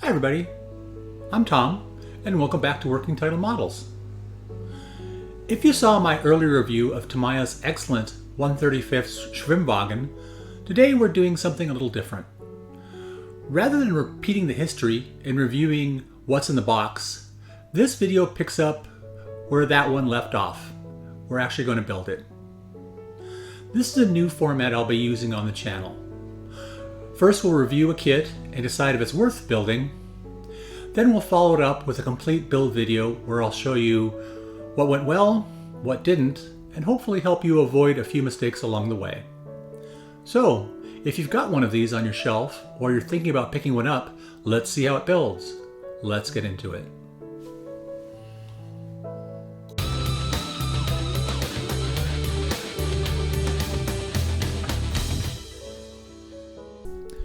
Hi everybody, I'm Tom, and welcome back to Working Title Models. If you saw my earlier review of Tamiya's excellent 1/35 Schwimmwagen, today we're doing something a little different. Rather than repeating the history and reviewing what's in the box, this video picks up where that one left off. We're actually going to build it. This is a new format I'll be using on the channel. First we'll review a kit and decide if it's worth building. Then we'll follow it up with a complete build video where I'll show you what went well, what didn't, and hopefully help you avoid a few mistakes along the way. So, if you've got one of these on your shelf or you're thinking about picking one up, let's see how it builds. Let's get into it.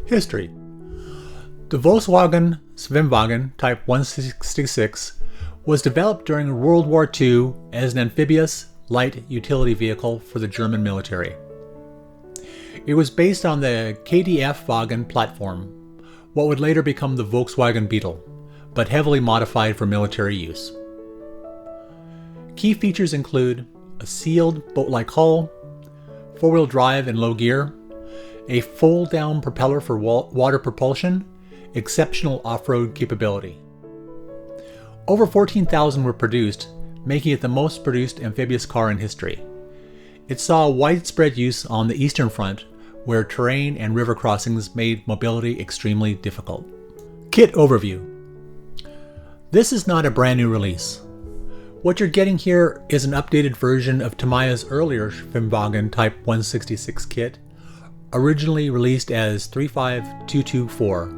History. The Volkswagen Schwimmwagen Type 166 was developed during World War II as an amphibious light utility vehicle for the German military. It was based on the KDF-Wagen platform, what would later become the Volkswagen Beetle, but heavily modified for military use. Key features include a sealed boat-like hull, four-wheel drive and low gear, a fold-down propeller for water propulsion, exceptional off-road capability. Over 14,000 were produced, making it the most produced amphibious car in history. It saw widespread use on the Eastern Front, where terrain and river crossings made mobility extremely difficult. Kit overview. This is not a brand new release. What you're getting here is an updated version of Tamiya's earlier Schwimmwagen Type 166 kit, originally released as 35224,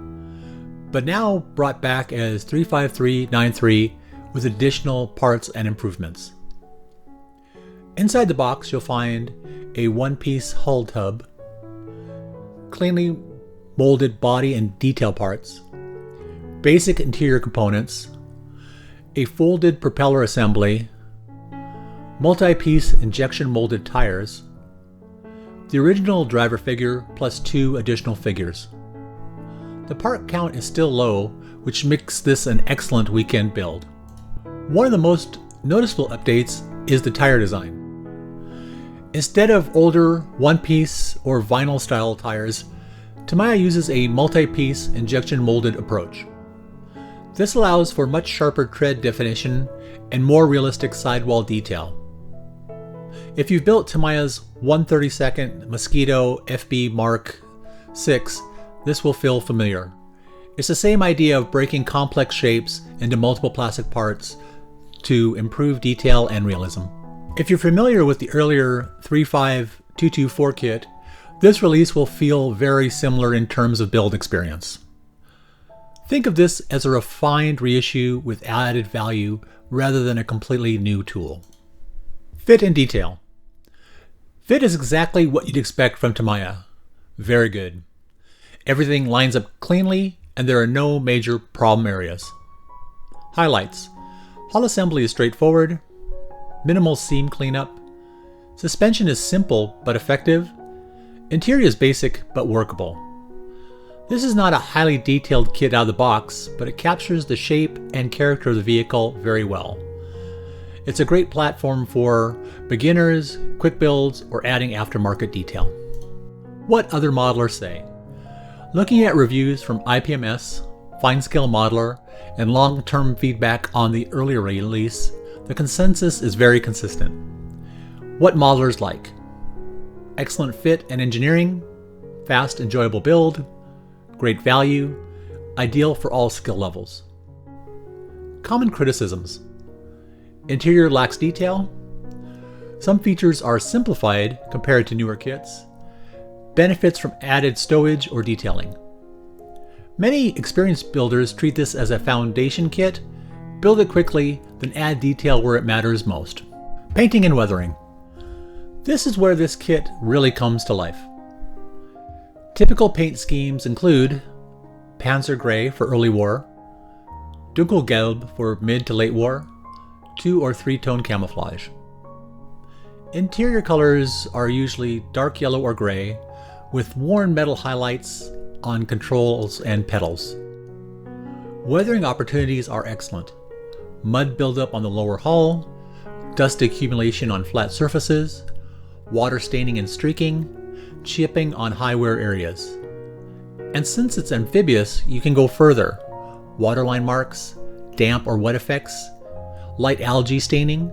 but now brought back as 35393 with additional parts and improvements. Inside the box you'll find a one-piece hull tub, cleanly molded body and detail parts, basic interior components, a folded propeller assembly, multi-piece injection molded tires, the original driver figure plus 2 additional figures. The part count is still low, which makes this an excellent weekend build. One of the most noticeable updates is the tire design. Instead of older one-piece or vinyl style tires, Tamiya uses a multi-piece injection molded approach. This allows for much sharper tread definition and more realistic sidewall detail. If you've built Tamiya's 1/32 Mosquito FB Mark VI, this will feel familiar. It's the same idea of breaking complex shapes into multiple plastic parts to improve detail and realism. If you're familiar with the earlier 35224 kit, this release will feel very similar in terms of build experience. Think of this as a refined reissue with added value rather than a completely new tool. Fit and detail. Fit is exactly what you'd expect from Tamiya. Very good. Everything lines up cleanly and there are no major problem areas. Highlights. Hull assembly is straightforward, minimal seam cleanup, suspension is simple but effective, interior is basic but workable. This is not a highly detailed kit out of the box, but it captures the shape and character of the vehicle very well. It's a great platform for beginners, quick builds, or adding aftermarket detail. What other modelers say? Looking at reviews from IPMS, Fine Scale Modeler, and long-term feedback on the earlier release, the consensus is very consistent. What modelers like? Excellent fit and engineering, fast, enjoyable build, great value, ideal for all skill levels. Common criticisms. Interior lacks detail. Some features are simplified compared to newer kits. Benefits from added stowage or detailing. Many experienced builders treat this as a foundation kit, build it quickly, then add detail where it matters most. Painting and weathering. This is where this kit really comes to life. Typical paint schemes include Panzer Gray for early war, Dunkelgelb for mid to late war, 2 or 3 tone camouflage. Interior colors are usually dark yellow or gray, with worn metal highlights on controls and pedals. Weathering opportunities are excellent. Mud buildup on the lower hull, dust accumulation on flat surfaces, water staining and streaking, chipping on high wear areas. And since it's amphibious, you can go further. Waterline marks, damp or wet effects, light algae staining.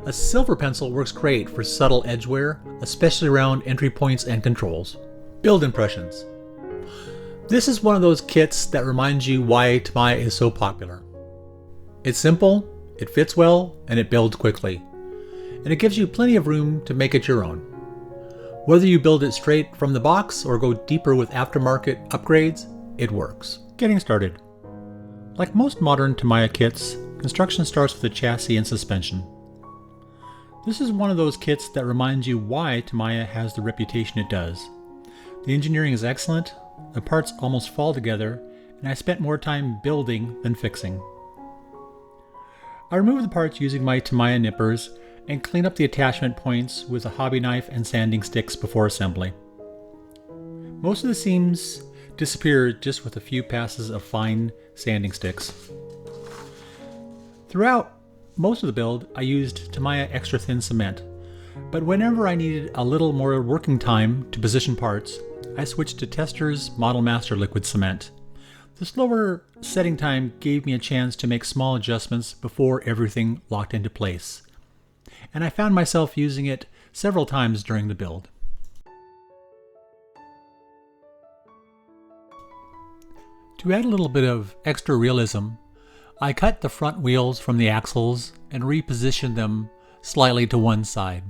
A silver pencil works great for subtle edge wear, especially around entry points and controls. Build impressions. This is one of those kits that reminds you why Tamiya is so popular. It's simple, it fits well, and it builds quickly. And it gives you plenty of room to make it your own. Whether you build it straight from the box or go deeper with aftermarket upgrades, it works. Getting started. Like most modern Tamiya kits, construction starts with the chassis and suspension. This is one of those kits that reminds you why Tamiya has the reputation it does. The engineering is excellent, the parts almost fall together, and I spent more time building than fixing. I removed the parts using my Tamiya nippers and clean up the attachment points with a hobby knife and sanding sticks before assembly. Most of the seams disappeared just with a few passes of fine sanding sticks. Throughout most of the build, I used Tamiya extra thin cement, but whenever I needed a little more working time to position parts, I switched to Testors Model Master liquid cement. The slower setting time gave me a chance to make small adjustments before everything locked into place, and I found myself using it several times during the build. To add a little bit of extra realism, I cut the front wheels from the axles and repositioned them slightly to one side.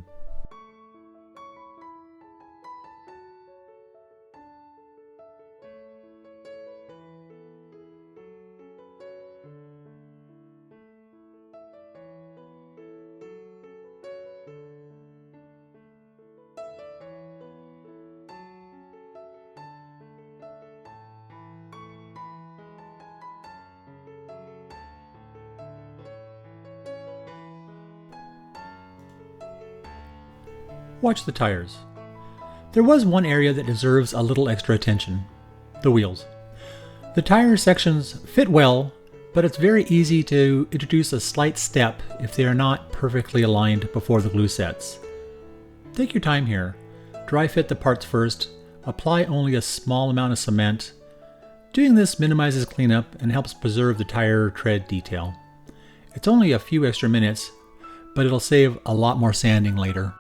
Watch the tires. There was one area that deserves a little extra attention: the wheels. The tire sections fit well, but it's very easy to introduce a slight step if they are not perfectly aligned before the glue sets. Take your time here. Dry fit the parts first, apply only a small amount of cement. Doing this minimizes cleanup and helps preserve the tire tread detail. It's only a few extra minutes, but it'll save a lot more sanding later.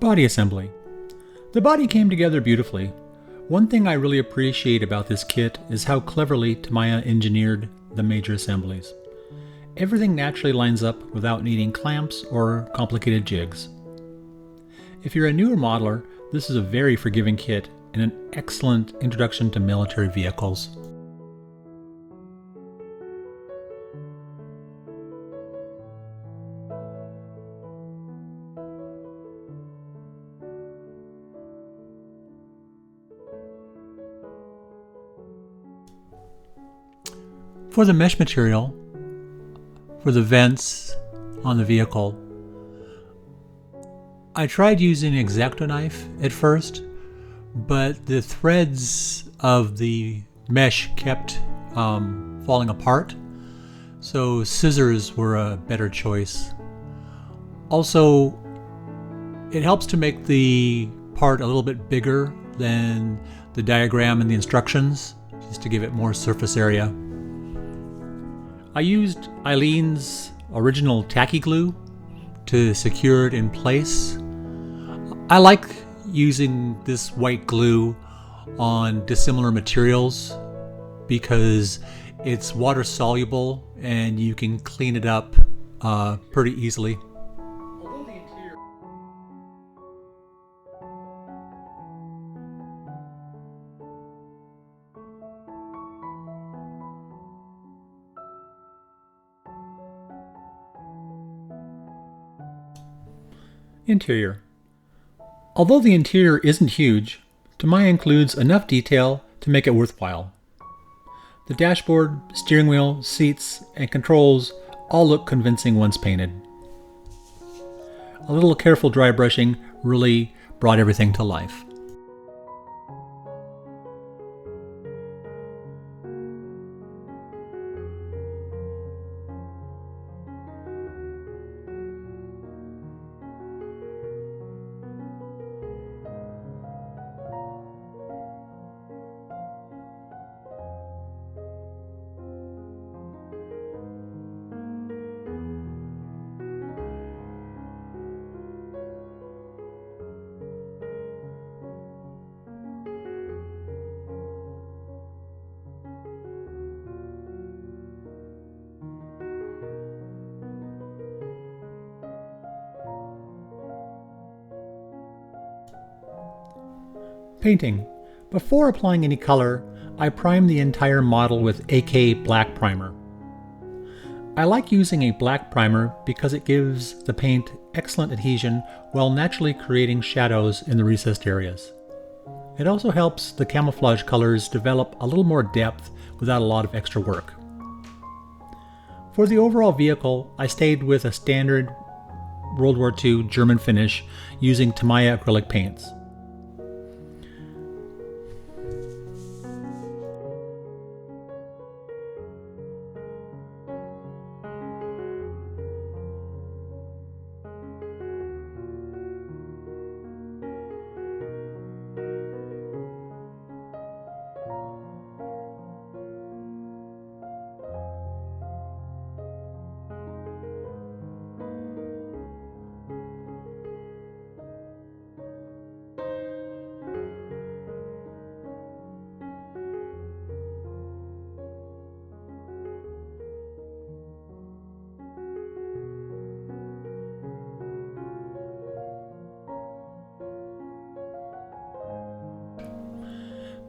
Body assembly. The body came together beautifully. One thing I really appreciate about this kit is how cleverly Tamiya engineered the major assemblies. Everything naturally lines up without needing clamps or complicated jigs. If you're a newer modeler, this is a very forgiving kit and an excellent introduction to military vehicles. For the mesh material, for the vents on the vehicle, I tried using an X-Acto knife at first, but the threads of the mesh kept falling apart, so scissors were a better choice. Also, it helps to make the part a little bit bigger than the diagram and the instructions, just to give it more surface area. I used Eileen's original tacky glue to secure it in place. I like using this white glue on dissimilar materials because it's water soluble and you can clean it up pretty easily. Interior. Although the interior isn't huge, Tamiya includes enough detail to make it worthwhile. The dashboard, steering wheel, seats, and controls all look convincing once painted. A little careful dry brushing really brought everything to life. Painting. Before applying any color, I prime the entire model with AK black primer. I like using a black primer because it gives the paint excellent adhesion while naturally creating shadows in the recessed areas. It also helps the camouflage colors develop a little more depth without a lot of extra work. For the overall vehicle, I stayed with a standard World War II German finish using Tamiya acrylic paints.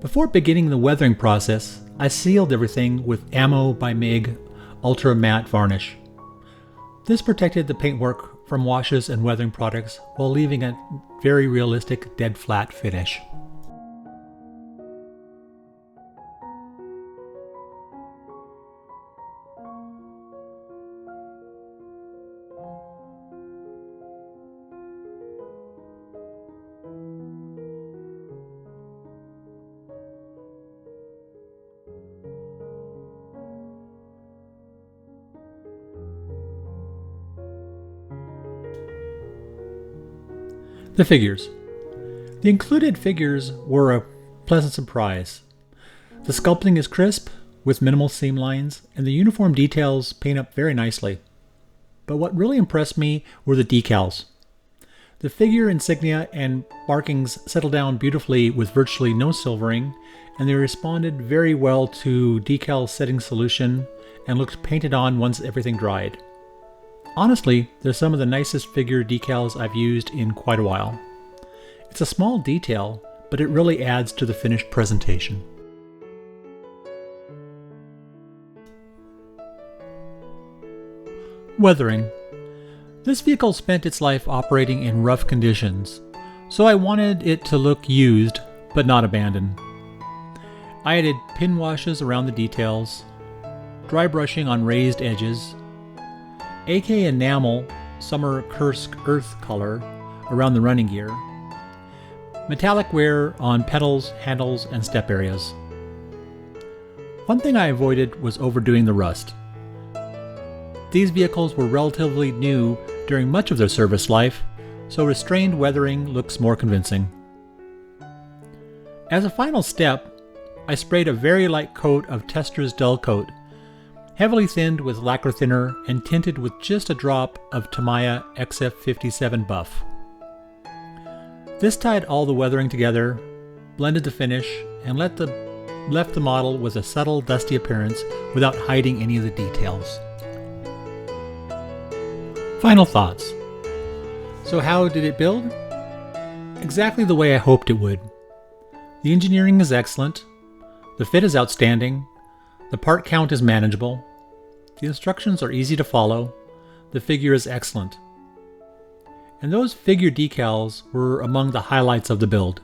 Before beginning the weathering process, I sealed everything with Ammo by MIG Ultra Matte Varnish. This protected the paintwork from washes and weathering products while leaving a very realistic dead flat finish. The figures. The included figures were a pleasant surprise. The sculpting is crisp, with minimal seam lines, and the uniform details paint up very nicely. But what really impressed me were the decals. The figure insignia and markings settled down beautifully with virtually no silvering, and they responded very well to decal setting solution and looked painted on once everything dried. Honestly, they're some of the nicest figure decals I've used in quite a while. It's a small detail, but it really adds to the finished presentation. Weathering. This vehicle spent its life operating in rough conditions, so I wanted it to look used, but not abandoned. I added pin washes around the details, dry brushing on raised edges, AK enamel summer Kursk earth color around the running gear, metallic wear on pedals, handles, and step areas. One thing I avoided was overdoing the rust. These vehicles were relatively new during much of their service life, so restrained weathering looks more convincing. As a final step, I sprayed a very light coat of Testors Dullcote, heavily thinned with lacquer thinner and tinted with just a drop of Tamiya XF-57 Buff. This tied all the weathering together, blended the finish, and left the model with a subtle dusty appearance without hiding any of the details. Final thoughts. So how did it build? Exactly the way I hoped it would. The engineering is excellent, the fit is outstanding, the part count is manageable, the instructions are easy to follow, the figure is excellent. And those figure decals were among the highlights of the build.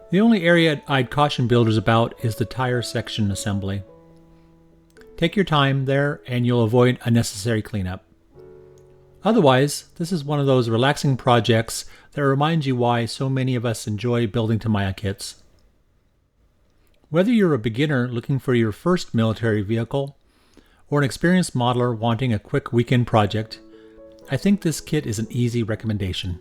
The only area I'd caution builders about is the tire section assembly. Take your time there and you'll avoid unnecessary cleanup. Otherwise, this is one of those relaxing projects that reminds you why so many of us enjoy building Tamiya kits. Whether you're a beginner looking for your first military vehicle, or an experienced modeler wanting a quick weekend project, I think this kit is an easy recommendation.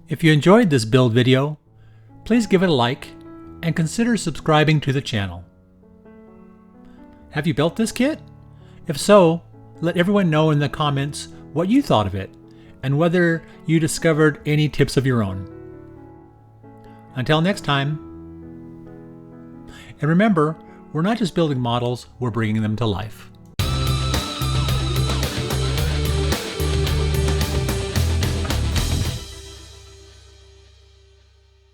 If you enjoyed this build video, please give it a like and consider subscribing to the channel. Have you built this kit? If so, let everyone know in the comments what you thought of it and whether you discovered any tips of your own. Until next time, and remember, we're not just building models, we're bringing them to life.